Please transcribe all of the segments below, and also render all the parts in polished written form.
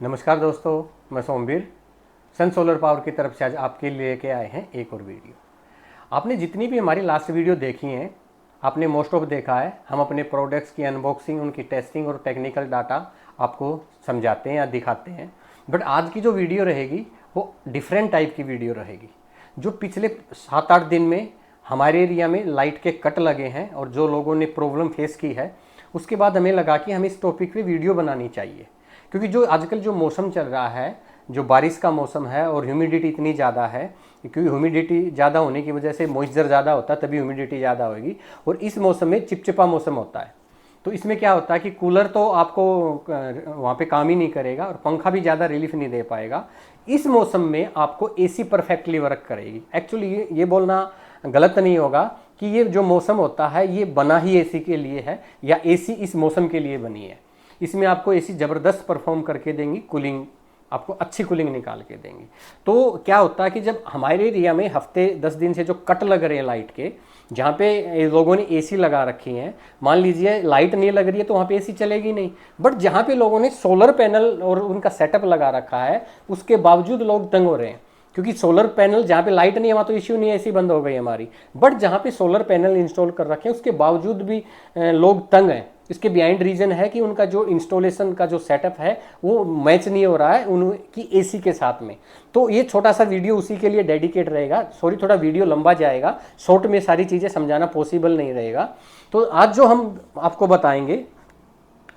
नमस्कार दोस्तों, मैं सोमवीर सन सोलर पावर की तरफ से आज आपके लिए लेके आए हैं एक और वीडियो। आपने जितनी भी हमारी लास्ट वीडियो देखी हैं, आपने मोस्ट ऑफ देखा है। हम अपने प्रोडक्ट्स की अनबॉक्सिंग, उनकी टेस्टिंग और टेक्निकल डाटा आपको समझाते हैं या दिखाते हैं। बट आज की जो वीडियो रहेगी वो डिफरेंट टाइप की वीडियो रहेगी। जो पिछले 7-8 दिन में हमारे एरिया में लाइट के कट लगे हैं और जो लोगों ने प्रॉब्लम फेस की है, उसके बाद हमें लगा कि हमें इस टॉपिक पे वीडियो बनानी चाहिए। क्योंकि जो आजकल जो मौसम चल रहा है, जो बारिश का मौसम है और ह्यूमिडिटी इतनी ज़्यादा है, क्योंकि ह्यूमिडिटी ज़्यादा होने की वजह से मॉइस्चर ज़्यादा होता है, तभी ह्यूमिडिटी ज़्यादा होगी। और इस मौसम में चिपचिपा मौसम होता है, तो इसमें क्या होता है कि कूलर तो आपको वहाँ पे काम ही नहीं करेगा और पंखा भी ज़्यादा रिलीफ नहीं दे पाएगा। इस मौसम में आपको एसी परफेक्टली वर्क करेगी। एक्चुअली ये बोलना गलत नहीं होगा कि ये जो मौसम होता है ये बना ही एसी के लिए है या एसी इस मौसम के लिए बनी है। इसमें आपको एसी ज़बरदस्त परफॉर्म करके देंगी, कूलिंग आपको अच्छी कूलिंग निकाल के देंगी। तो क्या होता है कि जब हमारे एरिया में हफ्ते 10 दिन से जो कट लग रहे हैं लाइट के, जहाँ पे लोगों ने एसी लगा रखी हैं, मान लीजिए लाइट नहीं लग रही है तो वहाँ पे एसी चलेगी नहीं। बट जहाँ पे लोगों ने सोलर पैनल और उनका सेटअप लगा रखा है, उसके बावजूद लोग तंग हो रहे हैं। क्योंकि सोलर पैनल जहाँ पे लाइट नहीं है वहाँ तो इश्यू नहीं है, एसी बंद हो गई हमारी। बट जहाँ पे सोलर पैनल इंस्टॉल कर रखे हैं उसके बावजूद भी लोग तंग हैं। इसके बिहाइंड रीजन है कि उनका जो इंस्टॉलेशन का जो सेटअप है वो मैच नहीं हो रहा है उनकी एसी के साथ में। तो ये छोटा सा वीडियो उसी के लिए डेडिकेट रहेगा। सॉरी, थोड़ा वीडियो लंबा जाएगा, शॉर्ट में सारी चीज़ें समझाना पॉसिबल नहीं रहेगा। तो आज जो हम आपको बताएंगे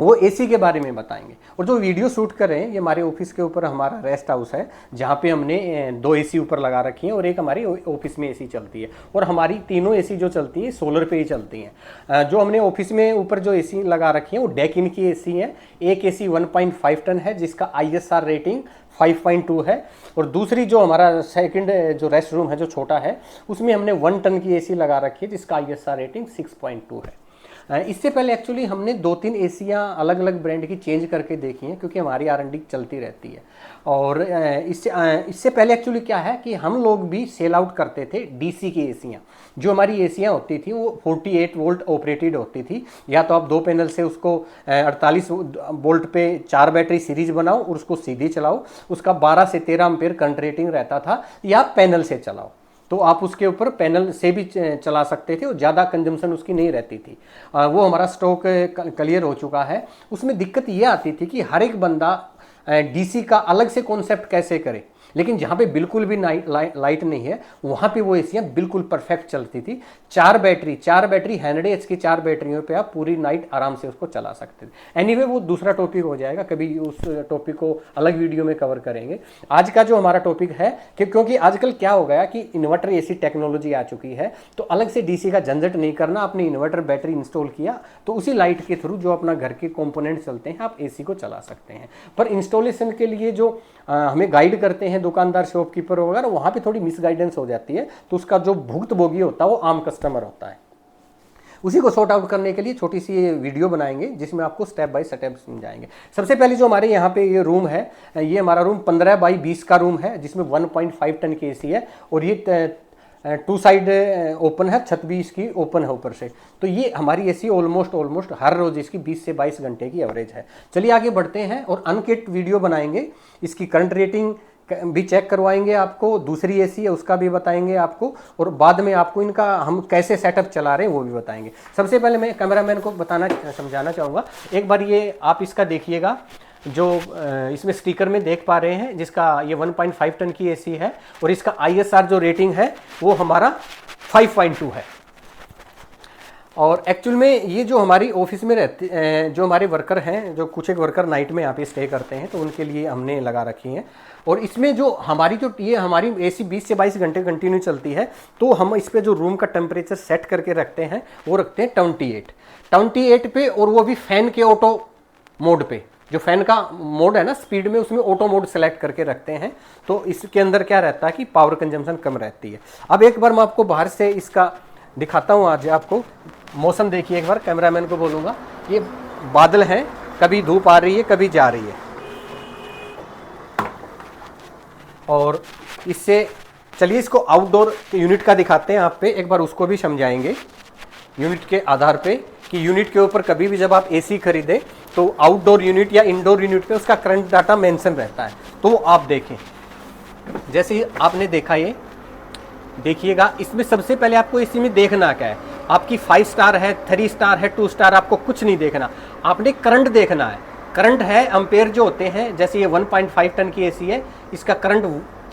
वो एसी के बारे में बताएंगे। और जो वीडियो शूट कर रहे हैं ये हमारे ऑफिस के ऊपर हमारा रेस्ट हाउस है, जहाँ पे हमने 2 एसी ऊपर लगा रखी हैं और एक हमारी ऑफिस में एसी चलती है। और हमारी तीनों एसी जो चलती है सोलर पे ही चलती हैं। जो हमने ऑफिस में ऊपर जो एसी लगा रखी है वो डेकिन की एसी है। एक एसी 1.5 टन है जिसका ISR रेटिंग 5.2 है। और दूसरी जो हमारा सेकंड जो रेस्ट रूम है जो छोटा है, उसमें हमने 1 टन की एसी लगा रखी है जिसका ISR रेटिंग 6.2 है। इससे पहले एक्चुअली हमने 2-3 एसियाँ अलग अलग ब्रांड की चेंज करके देखी हैं, क्योंकि हमारी R&D चलती रहती है। और इससे पहले एक्चुअली क्या है कि हम लोग भी सेल आउट करते थे DC की एसियाँ। जो हमारी एसियाँ होती थी वो 48 वोल्ट ऑपरेटेड होती थी। या तो आप 2 पैनल से उसको 48 वोल्ट पे 4 बैटरी सीरीज बनाओ और उसको सीधी चलाओ, उसका 12 से 13 एम्पीयर करंट रेटिंग रहता था। या पैनल से चलाओ तो आप उसके ऊपर पैनल से भी चला सकते थे और ज़्यादा कंजम्पशन उसकी नहीं रहती थी। वो हमारा स्टॉक क्लियर हो चुका है। उसमें दिक्कत ये आती थी कि हर एक बंदा DC का अलग से कॉन्सेप्ट कैसे करे, लेकिन जहाँ पे बिल्कुल भी लाइट नहीं है वहाँ पे वो एसियाँ बिल्कुल परफेक्ट चलती थी। 4 बैटरी 100 H की 4 बैटरियों पे आप पूरी नाइट आराम से उसको चला सकते थे। एनीवे वो दूसरा टॉपिक हो जाएगा, कभी उस टॉपिक को अलग वीडियो में कवर करेंगे। आज का जो हमारा टॉपिक है कि क्योंकि आजकल क्या हो गया कि इन्वर्टर एसी टेक्नोलॉजी आ चुकी है, तो अलग से DC का झंझट नहीं करना। आपने इन्वर्टर बैटरी इंस्टॉल किया तो उसी लाइट के थ्रू जो अपना घर के कॉम्पोनेंट चलते हैं आप एसी को चला सकते हैं। पर इंस्टॉलेशन के लिए जो हमें गाइड करते हैं दुकानदार, शॉपकीपर वगैरह, वहाँ पे थोड़ी मिसगाइडेंस हो जाती है। तो उसका जो भुगतभोगी होता है वो आम कस्टमर होता है। उसी को सॉर्ट आउट करने के लिए छोटी सी ये वीडियो बनाएंगे जिसमें आपको स्टेप बाय स्टेप समझाएंगे। सबसे पहले जो हमारे यहाँ पे ये रूम है, ये हमारा रूम 15 बाई 20 का रूम है जिसमें 1.5 टन की एसी है। और ये 2 साइड ओपन है, छत भी इसकी ओपन है ऊपर से। तो ये हमारी एसी ऑलमोस्ट हर रोज इसकी 20 से 22 घंटे की एवरेज है। चलिए आगे बढ़ते हैं और अनकिट वीडियो बनाएंगे। इसकी करंट रेटिंग भी चेक करवाएंगे आपको, दूसरी एसी है उसका भी बताएंगे आपको, और बाद में आपको इनका हम कैसे सेटअप चला रहे हैं वो भी बताएंगे। सबसे पहले मैं कैमरामैन को समझाना चाहूँगा। एक बार ये आप इसका देखिएगा, जो इसमें स्टिकर में देख पा रहे हैं, जिसका ये 1.5 टन की एसी है और इसका ISR जो रेटिंग है वो हमारा 5.2 है। और एक्चुअल में ये जो हमारी ऑफिस में रहते जो हमारे वर्कर हैं, जो कुछ एक वर्कर नाइट में यहाँ पे स्टे करते हैं, तो उनके लिए हमने लगा रखी हैं। और इसमें जो हमारी एसी 20 से 22 घंटे कंटिन्यू चलती है। तो हम इस पे जो रूम का टेम्परेचर सेट करके रखते हैं वो रखते हैं 28 पे, और वो भी फैन के ऑटो मोड पे। जो फैन का मोड है ना स्पीड में, उसमें ऑटो मोड सेलेक्ट करके रखते हैं। तो इसके अंदर क्या रहता है कि पावर कंजम्पशन कम रहती है। अब एक बार मैं आपको बाहर से इसका दिखाता हूँ। आज आपको मौसम देखिए, एक बार कैमरामैन को बोलूँगा, ये बादल हैं, कभी धूप आ रही है कभी जा रही है। और इससे चलिए इसको आउटडोर यूनिट का दिखाते हैं आप पे, एक बार उसको भी समझाएंगे यूनिट के आधार पे कि यूनिट के ऊपर कभी भी जब आप एसी खरीदें तो आउटडोर यूनिट या इंडोर यूनिट पे उसका करंट डाटा मेंशन रहता है। तो वो आप देखें, जैसे ही आपने देखा ये देखिएगा, इसमें सबसे पहले आपको इसी में देखना क्या है, आपकी 5 स्टार है, 3 स्टार है, 2 स्टार, आपको कुछ नहीं देखना, आपने करंट देखना है। करंट है एम्पेयर जो होते हैं, जैसे ये 1.5 टन की एसी है, इसका करंट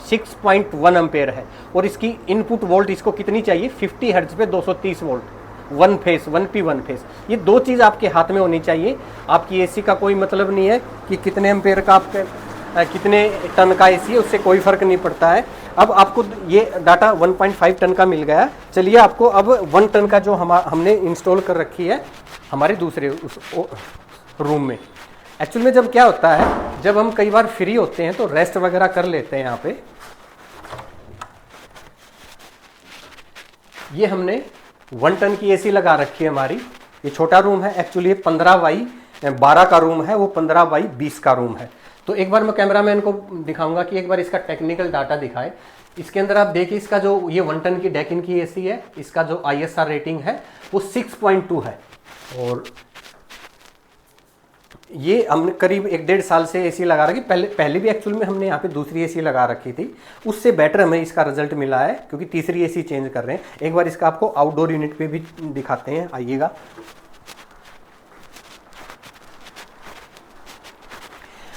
6.1 एम्पेयर है और इसकी इनपुट वोल्ट इसको कितनी चाहिए, 50 हर्ट्ज पे 230 वोल्ट, 1 फेस, 1P 1 फेस। ये 2 चीज़ आपके हाथ में होनी चाहिए। आपकी एसी का कोई मतलब नहीं है कि कितने एम्पेयर का आपके कितने टन का एसी है, उससे कोई फर्क नहीं पड़ता है। अब आपको ये डाटा 1.5 टन का मिल गया। चलिए आपको अब 1 टन का जो हमने इंस्टॉल कर रखी है हमारे दूसरे उस रूम में। एक्चुअल में जब क्या होता है, जब हम कई बार फ्री होते हैं तो रेस्ट वगैरह कर लेते हैं। यहाँ पे ये हमने 1 टन की एसी लगा रखी है हमारी। ये छोटा रूम है, एक्चुअली 15x12 का रूम है, वो 15x20 का रूम है। तो एक बार मैं कैमरामैन को दिखाऊंगा कि एक बार इसका टेक्निकल डाटा दिखाए। इसके अंदर आप देखिए, इसका जो ये 1 टन की डेकिन की एसी है, इसका जो ISR रेटिंग है वो 6.2 है। और ये हमने करीब 1-1.5 साल से एसी लगा रखी। पहले भी एक्चुअल में हमने यहाँ पे दूसरी एसी लगा रखी थी, उससे बेटर हमें इसका रिजल्ट मिला है, क्योंकि तीसरी एसी चेंज कर रहे हैं। एक बार इसका आपको आउटडोर यूनिट पे भी दिखाते हैं, आइएगा।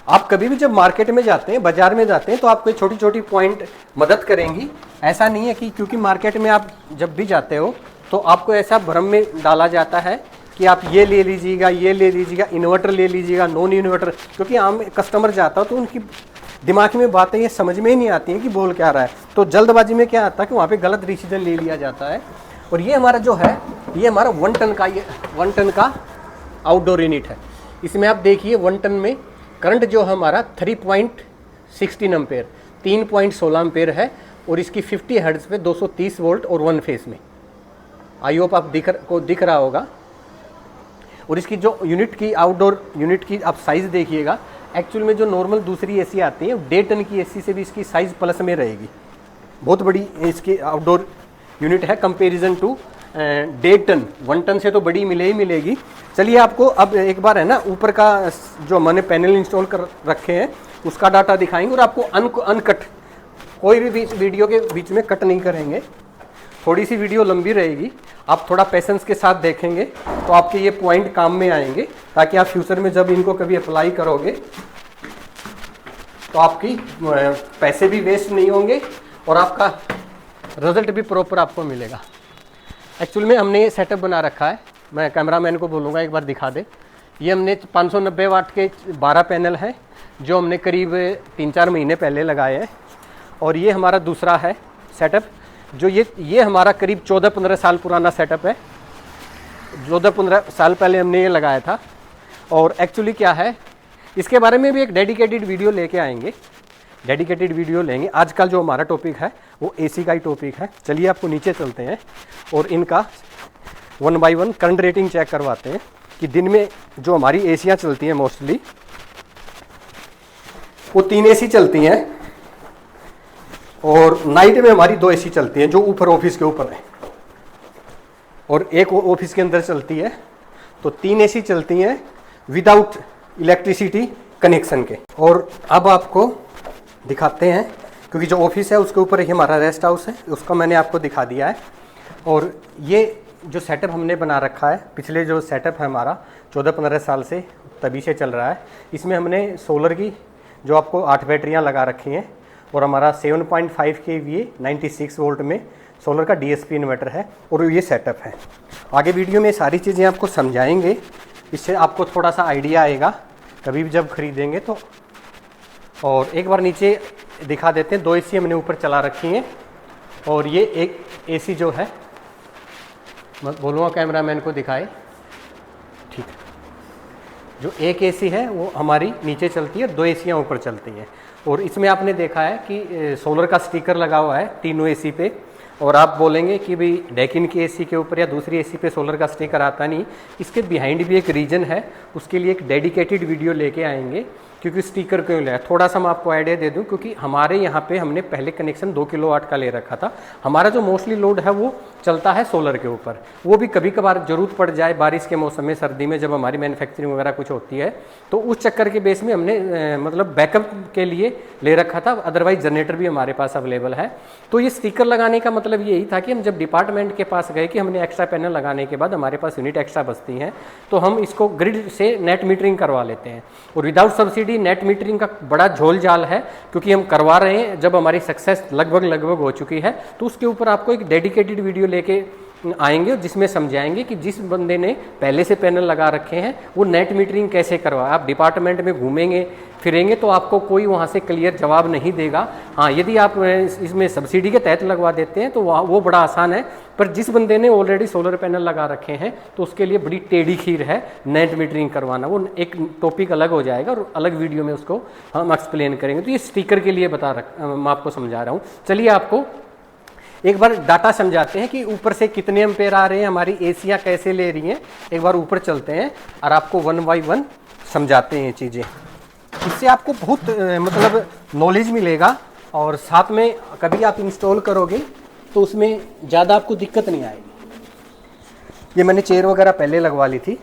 आप कभी भी जब मार्केट में जाते हैं, बाजार में जाते हैं, तो आपको छोटी छोटी पॉइंट मदद करेंगी। ऐसा नहीं है कि क्योंकि मार्केट में आप जब भी जाते हो तो आपको ऐसा भ्रम में डाला जाता है कि आप ये ले लीजिएगा, ये ले लीजिएगा, इन्वर्टर ले लीजिएगा, नॉन इन्वर्टर, क्योंकि आम कस्टमर जाता हो तो उनकी दिमाग में बातें ये समझ में ही नहीं आती हैं कि बोल क्या रहा है। तो जल्दबाजी में क्या आता है कि वहाँ पे गलत डिसीजन ले लिया जाता है। और ये हमारा जो है, ये हमारा 1 टन का, ये 1 टन का आउटडोर यूनिट है। इसमें आप देखिए 1 टन में करंट जो हमारा 3.16 एम्पेयर, 3.16 एम्पेयर है और इसकी 50 हर्ट्ज पे 230 वोल्ट और 1 फेस में। आई होप आप दिख रहा होगा। और इसकी जो यूनिट की, आउटडोर यूनिट की आप साइज़ देखिएगा। एक्चुअल में जो नॉर्मल दूसरी एसी आती है 1.5 टन की एसी से भी इसकी साइज़ प्लस में रहेगी। बहुत बड़ी इसकी आउटडोर यूनिट है कंपेरिजन टू 1.5 टन। 1 टन से तो बड़ी मिलेगी। चलिए आपको अब एक बार है ना, ऊपर का जो मैंने पैनल इंस्टॉल कर रखे हैं उसका डाटा दिखाएंगे और आपको अनकट, कोई भी वीडियो के बीच में कट नहीं करेंगे। थोड़ी सी वीडियो लंबी रहेगी, आप थोड़ा पेशेंस के साथ देखेंगे तो आपके ये पॉइंट काम में आएंगे, ताकि आप फ्यूचर में जब इनको कभी अप्लाई करोगे तो आपकी पैसे भी वेस्ट नहीं होंगे और आपका रिजल्ट भी प्रॉपर आपको मिलेगा। एक्चुअल में हमने ये सेटअप बना रखा है, मैं कैमरामैन को बोलूँगा एक बार दिखा दे। ये हमने 590 वाट के 12 पैनल हैं जो हमने करीब 3-4 महीने पहले लगाए हैं। और ये हमारा दूसरा है सेटअप, जो ये हमारा करीब 14-15 साल पुराना सेटअप है। 14-15 साल पहले हमने ये लगाया था। और एक्चुअली क्या है, इसके बारे में भी एक डेडिकेटेड वीडियो लेके आएंगे, डेडिकेटेड वीडियो लेंगे। आजकल जो हमारा टॉपिक है वो एसी का ही टॉपिक है। चलिए आपको नीचे चलते हैं और इनका 1 बाय 1 करंट रेटिंग चेक करवाते हैं कि दिन में जो हमारी एसियाँ चलती हैं मोस्टली वो 3 एसी चलती हैं और नाइट में हमारी 2 एसी चलती हैं जो ऊपर ऑफिस के ऊपर है और एक ऑफिस के अंदर चलती है। तो 3 एसी चलती हैं विदाउट इलेक्ट्रिसिटी कनेक्शन के। और अब आपको दिखाते हैं, क्योंकि जो ऑफिस है उसके ऊपर ही हमारा रेस्ट हाउस है, उसको मैंने आपको दिखा दिया है। और ये जो सेटअप हमने बना रखा है, पिछले जो सेटअप है हमारा 14-15 साल से तभी से चल रहा है। इसमें हमने सोलर की जो आपको 8 बैटरियां लगा रखी हैं और हमारा 7.5 kVA 96 वोल्ट में सोलर का DSP इन्वर्टर है और ये सेटअप है। आगे वीडियो में सारी चीज़ें आपको समझाएंगे, इससे आपको थोड़ा सा आइडिया आएगा कभी भी जब खरीदेंगे तो। और एक बार नीचे दिखा देते हैं, 2 एसी हमने ऊपर चला रखी हैं और ये एक एसी जो है, मैं बोलूँगा कैमरामैन को दिखाए, ठीक है। जो एक एसी है वो हमारी नीचे चलती है, 2 एसियाँ ऊपर चलती हैं। और इसमें आपने देखा है कि सोलर का स्टिकर लगा हुआ है तीनों एसी पे। और आप बोलेंगे कि भाई डेकिन की एसी के ऊपर या दूसरी एसी पे सोलर का स्टिकर आता नहीं, इसके बिहाइंड भी एक रीज़न है, उसके लिए एक डेडिकेटेड वीडियो लेके आएंगे क्योंकि स्टिकर क्यों लिया, थोड़ा सा मैं आपको आइडिया दे दूं, क्योंकि हमारे यहाँ पे हमने पहले कनेक्शन 2 किलोवाट का ले रखा था। हमारा जो मोस्टली लोड है वो चलता है सोलर के ऊपर, वो भी कभी कभार जरूरत पड़ जाए बारिश के मौसम में, सर्दी में जब हमारी मैन्युफैक्चरिंग वगैरह कुछ होती है, तो उस चक्कर के बेस में हमने मतलब बैकअप के लिए ले रखा था। अदरवाइज जनरेटर भी हमारे पास अवेलेबल है। तो ये स्टिकर लगाने का मतलब यही था कि हम जब डिपार्टमेंट के पास गए कि हमने एक्स्ट्रा पैनल लगाने के बाद हमारे पास यूनिट एक्स्ट्रा बचती हैं, तो हम इसको ग्रिड से नेट मीटरिंग करवा लेते हैं। और विदाउट सब्सिडी नेट मीटरिंग का बड़ा झोल जाल है, क्योंकि हम करवा रहे हैं। जब हमारी सक्सेस लगभग हो चुकी है तो उसके ऊपर आपको एक डेडिकेटेड वीडियो लेके आएंगे जिसमें समझाएंगे कि जिस बंदे ने पहले से पैनल लगा रखे हैं वो नेट मीटरिंग कैसे करवा। आप डिपार्टमेंट में घूमेंगे फिरेंगे तो आपको कोई वहाँ से क्लियर जवाब नहीं देगा। हाँ, यदि आप इसमें सब्सिडी के तहत लगवा देते हैं तो वो बड़ा आसान है, पर जिस बंदे ने ऑलरेडी सोलर पैनल लगा रखे हैं तो उसके लिए बड़ी टेढ़ी खीर है नेट मीटरिंग करवाना। वो एक टॉपिक अलग हो जाएगा और अलग वीडियो में उसको हम एक्सप्लेन करेंगे। तो ये स्टिकर के लिए मैं आपको समझा रहा हूँ। चलिए आपको एक बार डाटा समझाते हैं कि ऊपर से कितने एम्पेयर आ रहे हैं, हमारी एसियाँ कैसे ले रही हैं। एक बार ऊपर चलते हैं और आपको 1 बाय 1 समझाते हैं चीज़ें। इससे आपको बहुत मतलब नॉलेज मिलेगा, और साथ में कभी आप इंस्टॉल करोगे तो उसमें ज़्यादा आपको दिक्कत नहीं आएगी। ये मैंने चेयर वगैरह पहले लगवा ली थी।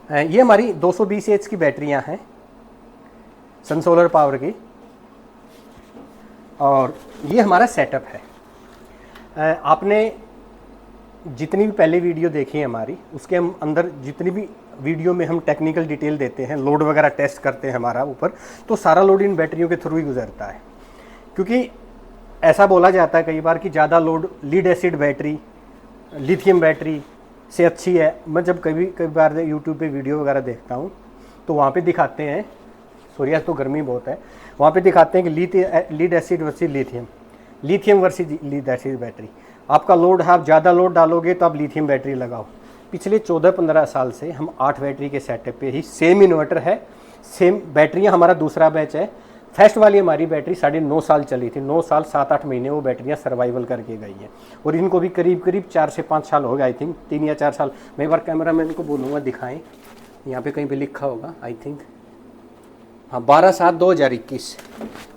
ये हमारी 220 एच की बैटरियाँ हैं सन सोलर पावर की, और ये हमारा सेटअप है। आपने जितनी भी पहले वीडियो देखी है हमारी, उसके हम अंदर जितनी भी वीडियो में हम टेक्निकल डिटेल देते हैं, लोड वगैरह टेस्ट करते हैं हमारा ऊपर, तो सारा लोड इन बैटरियों के थ्रू ही गुजरता है। क्योंकि ऐसा बोला जाता है कई बार कि ज़्यादा load lead acid battery lithium battery से अच्छी है। मैं जब कई बार यूट्यूब पे वीडियो वगैरह देखता हूँ तो वहाँ पे दिखाते हैं, सॉरी आज तो गर्मी बहुत है, वहाँ पे दिखाते हैं कि lead acid versus lithium versus lead acid battery. आपका लोड है, आप ज़्यादा लोड डालोगे तो आप लिथियम बैटरी लगाओ। पिछले 14-15 साल से हम 8 बैटरी के सेटअप पे ही, सेम इन्वर्टर है, सेम बैटरियाँ, हमारा दूसरा बैच है। फर्स्ट वाली हमारी बैटरी 9.5 साल चली थी, 9 साल 7-8 महीने वो बैटरियाँ सर्वाइवल करके गई हैं, और इनको भी करीब 4 से 5 साल हो गए, आई थिंक 3 या 4 साल। मैं एक बार कैमरा मैन को बोलूँगा दिखाएं, यहाँ पे कहीं पे लिखा होगा, आई थिंक हाँ 12/7/2021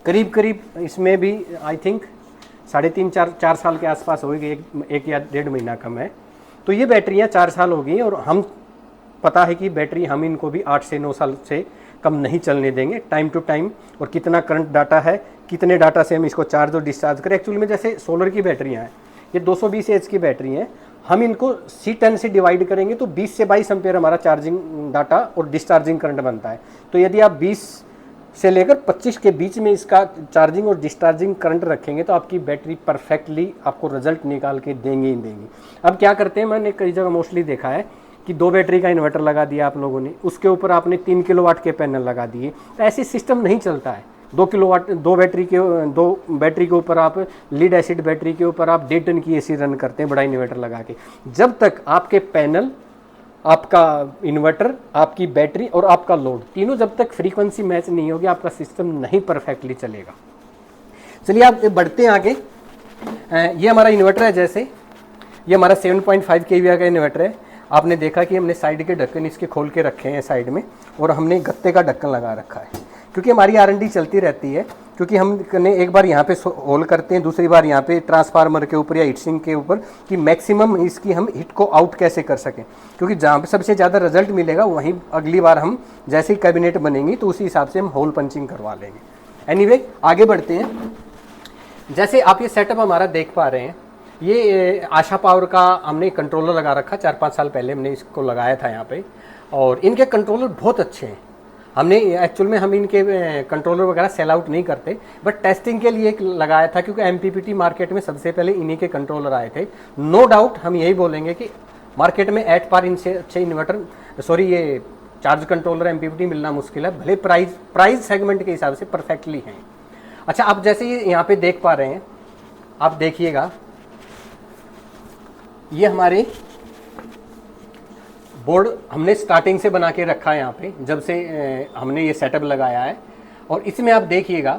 करीब इसमें भी आई थिंक 3.5-4 साल के आसपास हो गई, एक या 1.5 महीना कम है। तो ये बैटरियाँ 4 साल हो गई, और हम पता है कि बैटरी हम इनको भी 8 से 9 साल से कम नहीं चलने देंगे, टाइम टू टाइम। और कितना करंट डाटा है, कितने डाटा से हम इसको चार्ज और डिस्चार्ज करें। एक्चुअली में जैसे सोलर की बैटरियाँ हैं, ये 220 एच की बैटरी हैं, हम इनको C10 से डिवाइड करेंगे तो 20 से 22 एम्पेयर हमारा चार्जिंग डाटा और डिस्चार्जिंग करंट बनता है। तो यदि आप 20 से लेकर 25 के बीच में इसका चार्जिंग और डिस्चार्जिंग करंट रखेंगे तो आपकी बैटरी परफेक्टली आपको रिजल्ट निकाल के देंगे ही देंगी। अब क्या करते हैं, मैंने कई जगह मोस्टली देखा है कि 2 बैटरी का इन्वर्टर लगा दिया आप लोगों ने, उसके ऊपर आपने 3 किलोवाट के पैनल लगा दिए। तो ऐसे सिस्टम नहीं चलता है। 2 बैटरी के ऊपर आप लीड एसिड बैटरी के ऊपर आप 1.5 टन की एसी रन करते हैं बड़ा इन्वर्टर लगा के। जब तक आपके पैनल, आपका इन्वर्टर, आपकी बैटरी और आपका लोड तीनों जब तक फ्रीक्वेंसी मैच नहीं होगी, आपका सिस्टम नहीं परफेक्टली चलेगा। चलिए आप बढ़ते हैं आगे। ये हमारा इन्वर्टर है, जैसे ये हमारा 7.5 kVA का इन्वर्टर है। आपने देखा कि हमने साइड के ढक्कन इसके खोल के रखे हैं साइड में, और हमने गत्ते का ढक्कन लगा रखा है, क्योंकि हमारी R&D चलती रहती है। क्योंकि हमने एक बार यहाँ पे होल करते हैं, दूसरी बार यहाँ पे ट्रांसफार्मर के ऊपर या हीटसिंक के ऊपर, कि मैक्सिमम इसकी हम हीट को आउट कैसे कर सकें। क्योंकि जहाँ पे सबसे ज़्यादा रिजल्ट मिलेगा वहीं अगली बार हम जैसे ही कैबिनेट बनेंगी तो उसी हिसाब से हम होल पंचिंग करवा लेंगे। एनीवे आगे बढ़ते हैं। जैसे आप ये सेटअप हमारा देख पा रहे हैं, ये आशा पावर का हमने कंट्रोलर लगा रखा, 4-5 साल पहले हमने इसको लगाया था यहाँ पे, और इनके कंट्रोलर बहुत अच्छे हैं। हमने एक्चुअल में हम इनके कंट्रोलर वगैरह सेल आउट नहीं करते, बट टेस्टिंग के लिए लगाया था, क्योंकि MPPT मार्केट में सबसे पहले इन्हीं के कंट्रोलर आए थे। नो डाउट हम यही बोलेंगे कि मार्केट में एट पार इनसे अच्छे ये चार्ज कंट्रोलर MPPT मिलना मुश्किल है, भले प्राइस सेगमेंट के हिसाब से परफेक्टली हैं। अच्छा, आप जैसे ये यहाँ पे देख पा रहे हैं, आप देखिएगा, ये हमारे बोर्ड हमने स्टार्टिंग से बना के रखा है यहाँ पे, जब से हमने ये सेटअप लगाया है। और इसमें आप देखिएगा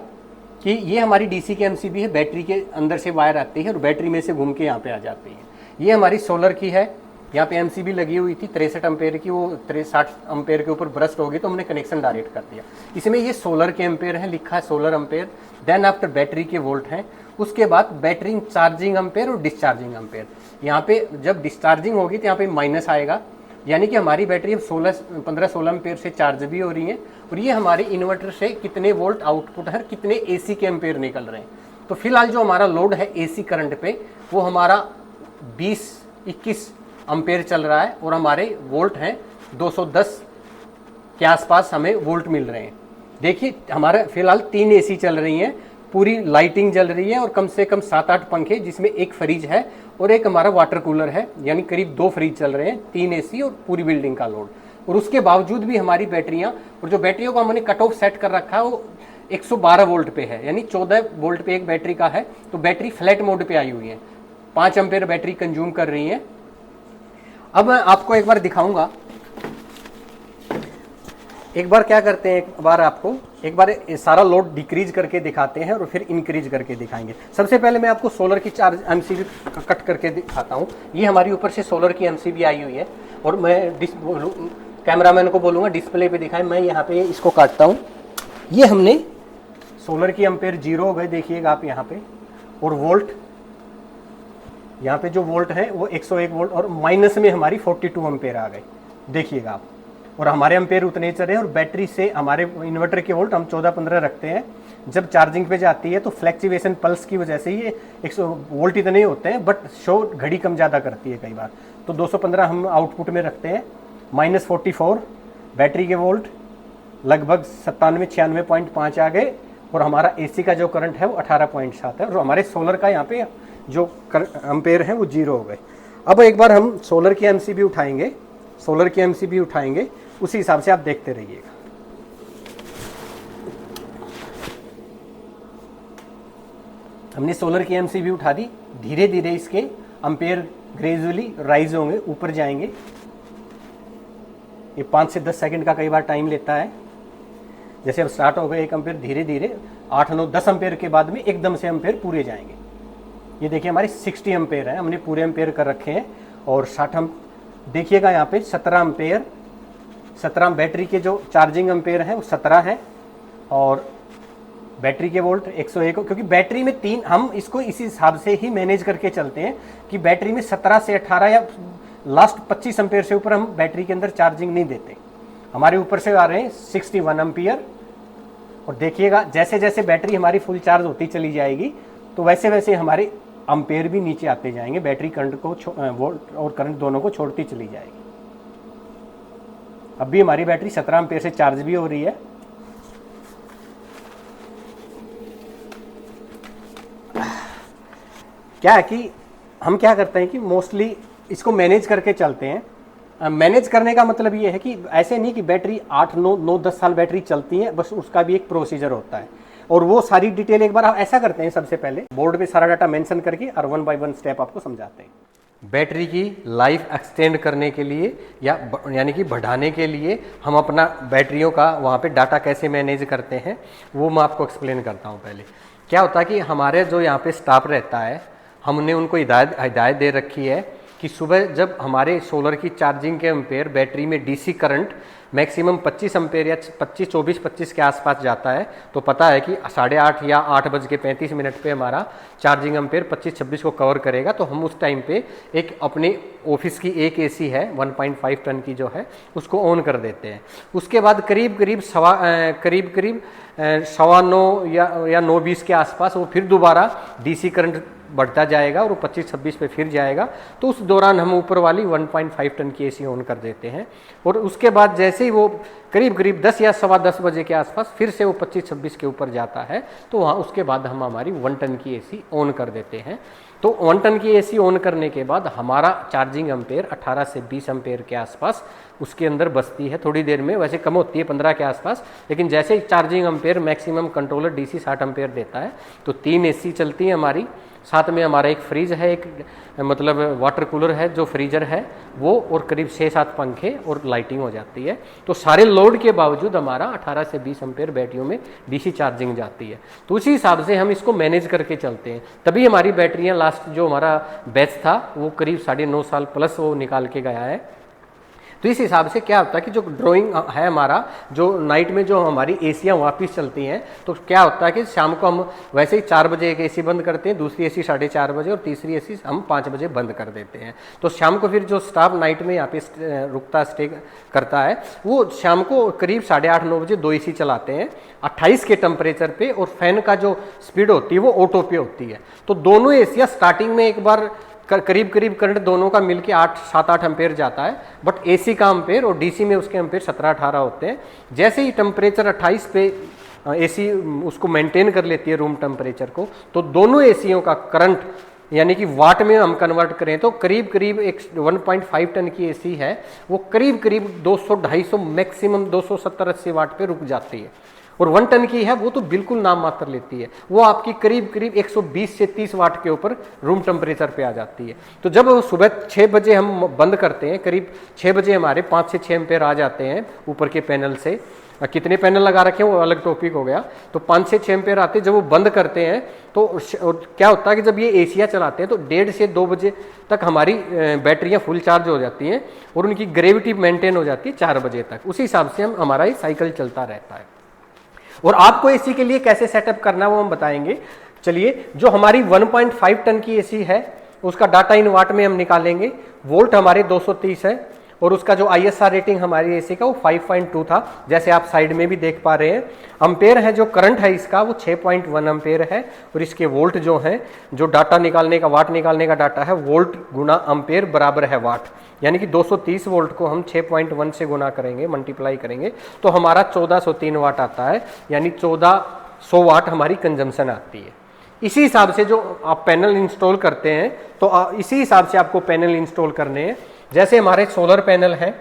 कि ये हमारी DC की MCB है, बैटरी के अंदर से वायर आती है और बैटरी में से घूम के यहाँ पे आ जाती है। ये हमारी सोलर की है, यहाँ पे एमसीबी लगी हुई थी 63 एम्पेयर की, वो 63 एम्पेयर के ऊपर ब्रस्ट हो गई तो हमने कनेक्शन डायरेक्ट कर दिया। इसमें ये सोलर के एम्पेयर है, लिखा है solar ampere. Then after battery के वोल्ट हैं, उसके बाद बैटरी चार्जिंग एम्पेयर और डिस्चार्जिंग एम्पेयर। यहाँ पे जब डिस्चार्जिंग होगी तो यहाँ पे माइनस आएगा, यानी कि हमारी बैटरी अब 15-16 एम्पेयर से चार्ज भी हो रही है, और ये हमारे इन्वर्टर से कितने वोल्ट आउटपुट है, कितने एसी के एम्पेयर निकल रहे हैं। तो फिलहाल जो हमारा लोड है एसी करंट पे वो हमारा 20-21 एम्पेयर चल रहा है, और हमारे वोल्ट हैं 210 के आसपास हमें वोल्ट मिल रहे हैं। देखिए हमारे फिलहाल 3 एसी चल रही हैं, पूरी लाइटिंग जल रही है, और कम से कम 7-8 पंखे, जिसमें एक फ्रिज है और एक हमारा वाटर कूलर है, यानी करीब 2 फ्रिज चल रहे हैं, 3 एसी और पूरी बिल्डिंग का लोड। और उसके बावजूद भी हमारी बैटरियाँ, और जो बैटरियों का हमने कट ऑफ सेट कर रखा है वो 112 वोल्ट पे है, यानी 14 वोल्ट पे एक बैटरी का है, तो बैटरी फ्लैट मोड पे आई हुई है, 5 एम्पेयर बैटरी कंज्यूम कर रही है। अब मैं आपको एक बार दिखाऊंगा, एक बार क्या करते हैं, एक बार सारा लोड डिक्रीज करके दिखाते हैं और फिर इंक्रीज करके दिखाएंगे। सबसे पहले मैं आपको सोलर की चार्ज एमसीबी कट करके दिखाता हूँ। ये हमारी ऊपर से सोलर की एमसीबी आई हुई है, और मैं कैमरामैन को बोलूँगा डिस्प्ले पे दिखाएं। मैं यहाँ पे इसको काटता हूँ। ये हमने सोलर की एम्पेयर 0 हो गए, देखिएगा आप यहाँ पे, और वोल्ट यहाँ पे जो वोल्ट है वो 101 वोल्ट, और माइनस में हमारी 42 एम्पेयर आ गए, देखिएगा आप। और हमारे एम्पेयर उतने चल रहे हैं, और बैटरी से हमारे इन्वर्टर के वोल्ट हम 14-15 रखते हैं। जब चार्जिंग पे जाती है तो फ्लैक्चुएशन पल्स की वजह से ये 100 वोल्ट इतने होते हैं, बट शो घड़ी कम ज़्यादा करती है कई बार, तो 215 हम आउटपुट में रखते हैं। -44 बैटरी के वोल्ट लगभग 97-96.5 आ गए, और हमारा एसी का जो करंट है वो 18.7 है, और हमारे सोलर का यहाँ पे जो एम्पेयर है वो 0 हो गए। अब एक बार हम सोलर की एमसीबी उठाएंगे, उसी हिसाब से आप देखते रहिएगा। हमने सोलर की एमसीबी उठा दी, धीरे धीरे इसके एम्पेयर ग्रेजुअली राइज होंगे, ऊपर जाएंगे। ये 5 से 10 सेकंड का कई बार टाइम लेता है। जैसे अब स्टार्ट हो गए 1 एम्पेयर, धीरे धीरे 8, 9, 10 एम्पेयर के बाद में एकदम से एम्पेयर पूरे जाएंगे। ये देखिए हमारे 60 एम्पेयर है, हमने पूरे एम्पेयर कर रखे हैं, और 60 हम देखिएगा यहाँ पे 17 एम्पेयर, 17 बैटरी के जो चार्जिंग एम्पेयर हैं वो 17 है, और बैटरी के वोल्ट 101, क्योंकि बैटरी में 3, हम इसको इसी हिसाब से ही मैनेज करके चलते हैं कि बैटरी में 17 से 18 या लास्ट 25 एम्पेयर से ऊपर हम बैटरी के अंदर चार्जिंग नहीं देते। हमारे ऊपर से आ रहे हैं 61 एम्पेयर, और देखिएगा जैसे जैसे बैटरी हमारी फुल चार्ज होती चली जाएगी तो वैसे वैसे हमारे एम्पेयर भी नीचे आते जाएंगे, बैटरी करंट को वोल्ट और करंट दोनों को छोड़ती चली जाएगी। अब भी हमारी बैटरी 17 एम्पेयर से चार्ज भी हो रही है। क्या है कि हम क्या करते हैं कि मोस्टली इसको मैनेज करके चलते हैं। मैनेज करने का मतलब ये है कि ऐसे नहीं कि बैटरी 8, 9, 10 साल बैटरी चलती है, बस उसका भी एक प्रोसीजर होता है, और वो सारी डिटेल एक बार आप ऐसा करते हैं, सबसे पहले बोर्ड पे सारा डाटा मेंशन करके और 1 बाय 1 स्टेप आपको समझाते हैं। बैटरी की लाइफ एक्सटेंड करने के लिए यानी कि बढ़ाने के लिए हम अपना बैटरियों का वहाँ पे डाटा कैसे मैनेज करते हैं वो मैं आपको एक्सप्लेन करता हूँ। पहले क्या होता है कि हमारे जो यहाँ पे स्टाफ रहता है, हमने उनको हिदायत दे रखी है कि सुबह जब हमारे सोलर की चार्जिंग के एम्पेयर बैटरी में डीसी करंट मैक्सिमम 25 एम्पेयर या 24-25 के आसपास जाता है, तो पता है कि 8:30 या 8:35 पे हमारा चार्जिंग एम्पेयर 25-26 को कवर करेगा। तो हम उस टाइम पे एक अपने ऑफिस की एक एसी है 1.5 टन की जो है उसको ऑन कर देते हैं। उसके बाद करीब 9:15 या 9:20 के आसपास वो फिर दोबारा डीसी करंट बढ़ता जाएगा और वो 25-26 पे फिर जाएगा। तो उस दौरान हम ऊपर वाली 1.5 टन की एसी ऑन कर देते हैं, और उसके बाद जैसे ही वो करीब 10 या 10:15 बजे के आसपास फिर से वो 25-26 के ऊपर जाता है, तो वहाँ उसके बाद हम हमारी 1 टन की एसी ऑन कर देते हैं। तो 1 टन की एसी ऑन करने के बाद हमारा चार्जिंग एम्पेयर 18 से 20 एम्पेयर के आसपास उसके अंदर बसती है थोड़ी देर में, वैसे कम होती है 15 के आसपास, लेकिन जैसे ही charging ampere maximum controller DC 60 ampere देता है तो 3 एसी चलती है हमारी, साथ में हमारा एक फ्रिज है, एक मतलब वाटर कूलर है जो फ्रीजर है वो, और करीब 6-7 पंखे और लाइटिंग हो जाती है। तो सारे लोड के बावजूद हमारा 18 से 20 एम्पेयर बैटरियों में डीसी चार्जिंग जाती है। तो उसी हिसाब से हम इसको मैनेज करके चलते हैं, तभी हमारी बैटरियां लास्ट जो हमारा बैच था वो करीब 9.5 साल प्लस वो निकाल के गया है। तो इस हिसाब से क्या होता है कि जो ड्राइंग है हमारा, जो नाइट में जो हमारी एसियाँ वापस चलती हैं, तो क्या होता है कि शाम को हम वैसे ही 4 बजे एक एसी बंद करते हैं, दूसरी एसी 4:30 बजे और तीसरी एसी हम 5 बजे बंद कर देते हैं। तो शाम को फिर जो स्टाफ नाइट में यहाँ पे रुकता स्टे करता है वो शाम को करीब 8:30-9 बजे 2 एसी चलाते हैं 28 के टेम्परेचर पे, और फैन का जो स्पीड होती है वो ऑटो पे होती है। तो दोनों एसियाँ स्टार्टिंग में एक बार करीब करंट दोनों का मिलके 7-8 एम्पेयर जाता है, बट एसी का एम्पेयर और डीसी में उसके एम्पेयर 17-18 होते हैं। जैसे ही टेम्परेचर 28 पे एसी उसको मेंटेन कर लेती है रूम टेम्परेचर को, तो दोनों एसीयों का करंट यानी कि वाट में हम कन्वर्ट करें तो करीब एक 1.5 टन की एसी है वो करीब 200-250 मैक्सिमम 270-80 वाट पे रुक जाती है, और 1 टन की है वो तो बिल्कुल नाम मात्र लेती है, वो आपकी करीब 120 से 30 वाट के ऊपर रूम टेम्परेचर पे आ जाती है। तो जब सुबह 6 बजे हम बंद करते हैं, करीब 6 बजे हमारे 5 से 6 एम्पेयर आ जाते हैं ऊपर के पैनल से, कितने पैनल लगा रखे हैं वो अलग टॉपिक हो गया, तो 5 से 6 एम्पेयर आते हैं। जब वो बंद करते हैं तो क्या होता है कि जब ये एसियाँ चलाते हैं तो 1:30 से 2 बजे तक हमारी बैटरियाँ फुल चार्ज हो जाती हैं और उनकी ग्रेविटी मेंटेन हो जाती है 4 बजे तक। उसी हिसाब से हमारा ये साइकिल चलता रहता है। और आपको एसी के लिए कैसे सेटअप करना है वो हम बताएंगे। चलिए, जो हमारी 1.5 टन की एसी है उसका डाटा इन वाट में हम निकालेंगे। वोल्ट हमारे 230 है और उसका जो ISR रेटिंग हमारी एसी का वो 5.2 था, जैसे आप साइड में भी देख पा रहे हैं। एम्पेयर है जो करंट है इसका वो 6.1 एम्पेयर है, और इसके वोल्ट जो हैं, जो डाटा निकालने का वाट निकालने का डाटा है, वोल्ट गुना एम्पेयर बराबर है वाट, यानी कि 230 वोल्ट को हम 6.1 से गुना करेंगे, मल्टीप्लाई करेंगे तो हमारा 1403 वाट आता है, यानी 1400 वाट हमारी कंजम्पशन आती है। इसी हिसाब से जो आप पैनल इंस्टॉल करते हैं तो इसी हिसाब से आपको पैनल इंस्टॉल करने हैं। जैसे हमारे सोलर पैनल हैं,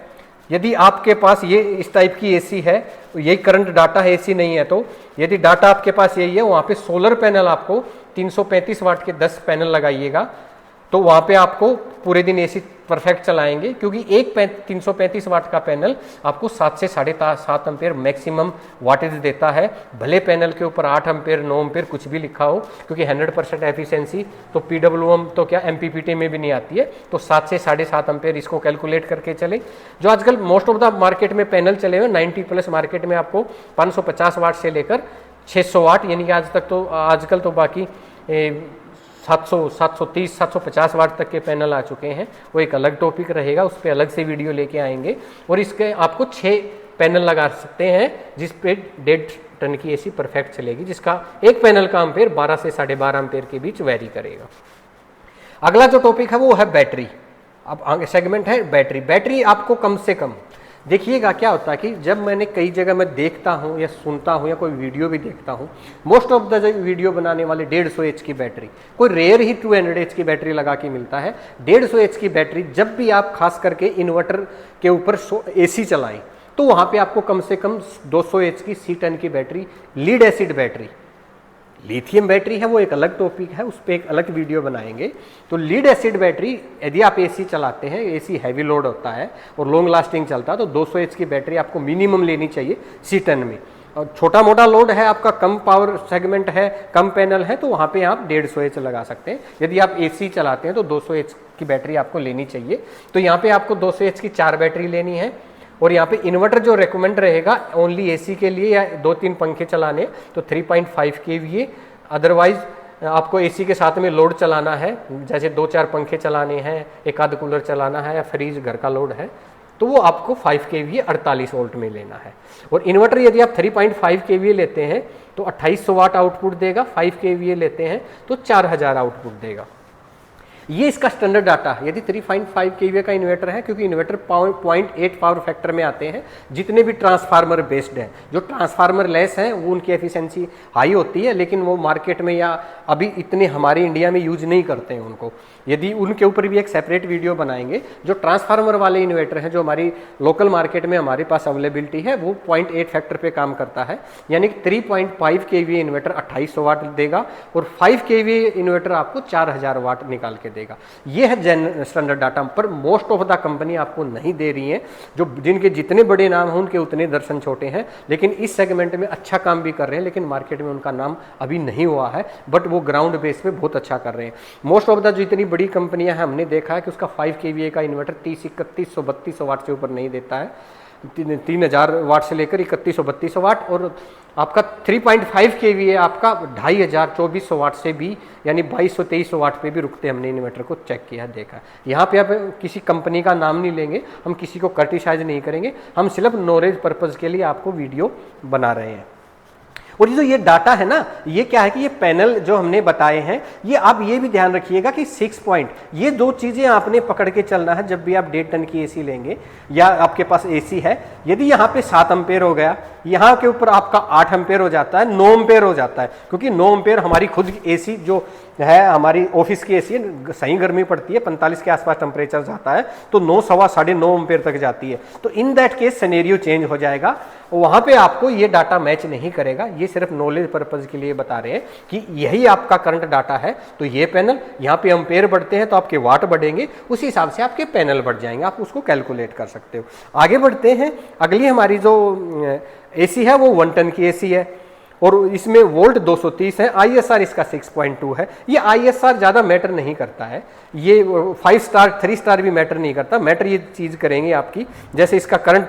यदि आपके पास ये इस टाइप की एसी है, यही करंट डाटा है, एसी नहीं है, तो यदि डाटा आपके पास यही है, वहाँ पे सोलर पैनल आपको 335 वाट के 10 पैनल लगाइएगा, तो वहाँ पे आपको पूरे दिन एसी परफेक्ट चलाएंगे, क्योंकि एक 335 वाट का पैनल आपको 7 से 7.5 एम्पेयर मैक्सिमम वाटेज देता है। भले पैनल के ऊपर 8 एम्पेयर 9 एम्पेयर कुछ भी लिखा हो, क्योंकि 100% एफिशिएंसी तो PWM तो क्या MPPT में भी नहीं आती है, तो 7 से 7.5 एम्पेयर इसको कैलकुलेट करके चले। जो आजकल मोस्ट ऑफ द मार्केट में पैनल चले हुए 90+ मार्केट में आपको 550 वाट से लेकर 600 वाट, यानी कि आजकल तो बाकी 700, 730, 750 वाट तक के पैनल आ चुके हैं। वो एक अलग टॉपिक रहेगा, उस पर अलग से वीडियो लेके आएंगे। और इसके आपको 6 पैनल लगा सकते हैं जिस पे 1.5 टन की एसी परफेक्ट चलेगी, जिसका एक पैनल का एम्पेयर 12 से 12.5 एम्पेयर के बीच वेरी करेगा। अगला जो टॉपिक है वो है बैटरी। अब आगे सेगमेंट है बैटरी। बैटरी आपको कम से कम देखिएगा, क्या होता है कि जब मैंने कई जगह मैं देखता हूँ या सुनता हूँ या कोई वीडियो भी देखता हूँ, मोस्ट ऑफ द वीडियो बनाने वाले 150 एच की बैटरी, कोई रेयर ही 200 एच की बैटरी लगा के मिलता है। 150 एच की बैटरी जब भी आप खास करके इन्वर्टर के ऊपर एसी चलाएं तो वहाँ पे आपको कम से कम 200 एच की C10 की battery, lead acid battery, lithium battery है वो एक अलग टॉपिक है, उस पर एक अलग वीडियो बनाएंगे। तो लीड एसिड बैटरी यदि आप एसी चलाते हैं, एसी हैवी लोड होता है और लॉन्ग लास्टिंग चलता है, तो 200 एच की बैटरी आपको मिनिमम लेनी चाहिए C10 में। और छोटा मोटा लोड है आपका, कम पावर सेगमेंट है, कम पैनल है, तो वहाँ पे आप 150 एच लगा सकते हैं। यदि आप एसी चलाते हैं तो 200 एच की बैटरी आपको लेनी चाहिए। तो यहाँ पे आपको 200 एच की 4 बैटरी लेनी है। और यहाँ पे इन्वर्टर जो रेकमेंड रहेगा ओनली एसी के लिए या 2-3 पंखे चलाने, तो 3.5 kVA। अदरवाइज आपको एसी के साथ में लोड चलाना है, जैसे 2-4 पंखे चलाने हैं, एक आध कूलर चलाना है या फ्रीज घर का लोड है, तो वो आपको 5 kVA 48 वोल्ट में लेना है। और इन्वर्टर यदि आप 3.5 kVA लेते हैं तो 2800 वाट आउटपुट देगा, 5 kVA लेते हैं तो 4000 आउटपुट देगा। ये इसका स्टैंडर्ड डाटा है। यदि 3.5 kVA का इन्वर्टर है, क्योंकि इन्वर्टर 0.8 पावर फैक्टर में आते हैं, जितने भी ट्रांसफार्मर बेस्ड हैं, जो ट्रांसफार्मर लेस हैं वो उनकी एफिशिएंसी हाई होती है, लेकिन वो मार्केट में या अभी इतने हमारे इंडिया में यूज नहीं करते हैं उनको। यदि उनके ऊपर भी एक सेपरेट वीडियो बनाएंगे। जो ट्रांसफार्मर वाले इन्वर्टर हैं जो हमारी लोकल मार्केट में हमारे पास अवेलेबिलिटी है, वो 0.8 फैक्टर पे काम करता है, यानी कि 3.5 kVA इन्वर्टर 2800 वाट देगा और 5 kVA इन्वर्टर आपको 4000 वाट निकाल के देगा। ये है स्टैंडर्ड डाटा, पर मोस्ट ऑफ द कंपनी आपको नहीं दे रही है। जो जिनके जितने बड़े नाम हैं उनके उतने दर्शन छोटे हैं, लेकिन इस सेगमेंट में अच्छा काम भी कर रहे हैं, लेकिन मार्केट में उनका नाम अभी नहीं हुआ है, बट वो ग्राउंड बेस पे बहुत अच्छा कर रहे हैं। मोस्ट ऑफ द जो इतनी बड़ी कंपनियां हैं, हमने देखा है कि उसका 5 kVA का इन्वर्टर 30, 3100, 3200 वाट से ऊपर नहीं देता है। 3000 वाट से लेकर 3100, 3200 वाट, और आपका 3.5 kVA आपका 2500, 2400 वाट से भी, यानी 2200, 2300 वाट पे भी रुकते हैं। हमने इन्वर्टर को चेक किया, देखा। यहाँ पे आप किसी कंपनी का नाम नहीं लेंगे, हम किसी को क्रिटिसाइज नहीं करेंगे, हम सिर्फ नॉलेज पर्पज के लिए आपको वीडियो बना रहे हैं। और जो ये डाटा है ना, ये क्या है कि ये पैनल जो हमने बताए हैं, ये आप ये भी ध्यान रखिएगा कि 6 पॉइंट, ये दो चीजें आपने पकड़ के चलना है जब भी आप 1.5 टन की एसी लेंगे या आपके पास एसी है। यदि यहाँ पे 7 एम्पेयर हो गया, यहाँ के ऊपर आपका 8 एम्पेयर हो जाता है, 9 एम्पेयर हो जाता है, क्योंकि 9 एम्पेयर हमारी खुद की एसी जो है, हमारी ऑफिस की एसी है, सही गर्मी पड़ती है, 45 के आसपास टेम्परेचर जाता है, तो 9, सवा, 9.5 एम्पेयर तक जाती है। तो in that case scenario change हो जाएगा, वहां पे आपको ये डाटा मैच नहीं करेगा। ये सिर्फ नॉलेज पर्पज के लिए बता रहे हैं कि यही आपका करंट डाटा है, तो ये पैनल यहाँ पे एम्पेयर बढ़ते हैं तो आपके वाट बढ़ेंगे, उसी हिसाब से आपके पैनल बढ़ जाएंगे, आप उसको कैलकुलेट कर सकते हो। आगे बढ़ते हैं, अगली हमारी जो एसी है वो 1 टन की एसी है और इसमें वोल्ट 230 है। ISR इसका 6.2 है। ये ISR ज़्यादा मैटर नहीं करता है, ये 5 स्टार 3 स्टार भी मैटर नहीं करता। मैटर ये चीज़ करेंगे आपकी, जैसे इसका करंट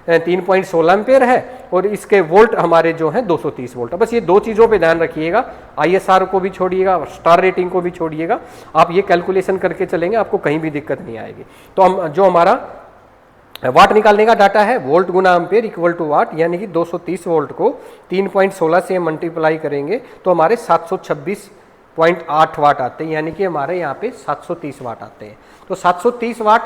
3.16 एम्पेयर है और इसके वोल्ट हमारे जो हैं 230 वोल्ट। बस ये दो चीज़ों पे ध्यान रखिएगा, ISR को भी छोड़िएगा, स्टार रेटिंग को भी छोड़िएगा। आप ये कैलकुलेशन करके चलेंगे, आपको कहीं भी दिक्कत नहीं आएगी। तो हम जो हमारा वाट निकालने का डाटा है, वोल्ट गुना एम्पेयर इक्वल टू वाट, यानी कि 230 वोल्ट को 3.16 से मल्टीप्लाई करेंगे तो हमारे 726.8 वाट आते हैं, यानी कि हमारे यहाँ पे 730 वाट आते हैं। तो 730 वाट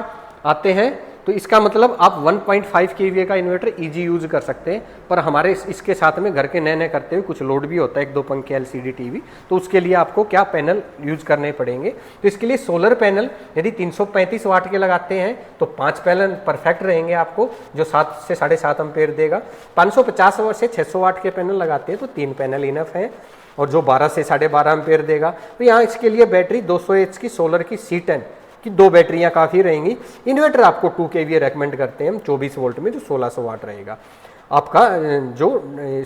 आते हैं, तो इसका मतलब आप 1.5 kVA का इन्वर्टर इजी यूज कर सकते हैं। पर हमारे इसके साथ में घर के नए नए करते हुए कुछ लोड भी होता है, 1-2 पंखे, LCD टीवी, तो उसके लिए आपको क्या पैनल यूज करने पड़ेंगे। तो इसके लिए सोलर पैनल यदि 335 वाट के लगाते हैं तो 5 पैनल परफेक्ट रहेंगे आपको, जो 7 से 7.5 एम्पेयर देगा। 550 वाट से 600 वाट के पैनल लगाते हैं तो 3 पैनल इनफ है, और जो 12 से 12.5 एम्पेयर देगा। तो यहाँ इसके लिए बैटरी 200H की सोलर की C10 कि 2 बैटरियां काफ़ी रहेंगी। इन्वर्टर आपको 2 kVA रेकमेंड करते हैं हम 24 वोल्ट में, जो 1600 वाट रहेगा आपका, जो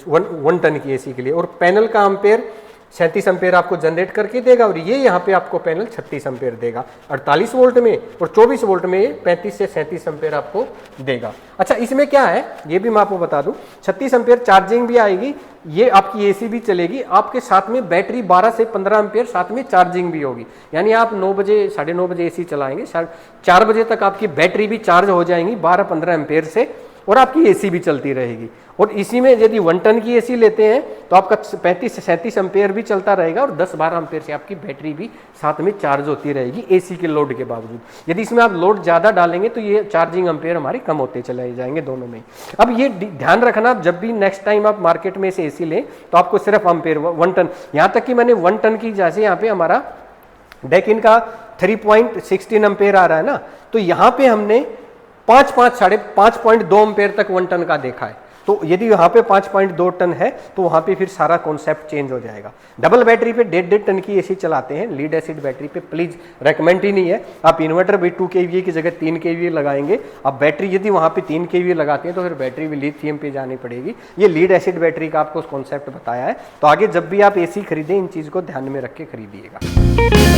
1 टन की एसी के लिए। और पैनल का एम्पेयर 37 एम्पेयर आपको जनरेट करके देगा, और ये यहाँ पे आपको पैनल 36 एम्पेयर देगा 48 वोल्ट में, और 24 वोल्ट में 35 से 37 एम्पेयर आपको देगा। अच्छा, इसमें क्या है ये भी मैं आपको बता दूं, 36 एम्पेयर चार्जिंग भी आएगी, ये आपकी एसी भी चलेगी, आपके साथ में बैटरी 12 से 15 एम्पेयर साथ में चार्जिंग भी होगी। यानी आप 9 बजे 9:30 बजे एसी चलाएंगे, 4 बजे तक आपकी बैटरी भी चार्ज हो जाएंगी 12-15 एम्पेयर से, और आपकी एसी भी चलती रहेगी। और इसी में यदि 1 टन की एसी लेते हैं तो आपका 35 से 37 एम्पेयर भी चलता रहेगा, और 10-12 एम्पेयर से आपकी बैटरी भी साथ में चार्ज होती रहेगी एसी के लोड के बावजूद। यदि इसमें आप लोड ज़्यादा डालेंगे तो ये चार्जिंग एम्पेयर हमारे कम होते चले जाएंगे दोनों में। अब ये ध्यान रखना, जब भी नेक्स्ट टाइम आप मार्केट में से एसी लें तो आपको सिर्फ एम्पेयर 1 टन, यहाँ तक कि मैंने 1 टन की, जैसे यहाँ पे हमारा डेकिन का 3.16 एम्पेयर आ रहा है ना, तो यहाँ पे हमने 5.2 एम्पेयर तक 1 टन का देखा है। तो यदि यहाँ पे 5.2 टन है तो वहाँ पे फिर सारा कॉन्सेप्ट चेंज हो जाएगा। डबल बैटरी पे 1.5 टन की एसी चलाते हैं, लीड एसिड बैटरी पे प्लीज रेकमेंड ही नहीं है। आप इन्वर्टर भी 2 kVA की जगह 3 kVA लगाएंगे। अब बैटरी यदि वहाँ पे 3 kVA लगाते हैं तो फिर बैटरी भी लिथियम पे जानी पड़ेगी। ये लीड एसिड बैटरी का आपको कॉन्सेप्ट बताया है। तो आगे जब भी आप एसी खरीदें इन चीज़ को ध्यान में रख के खरीदिएगा।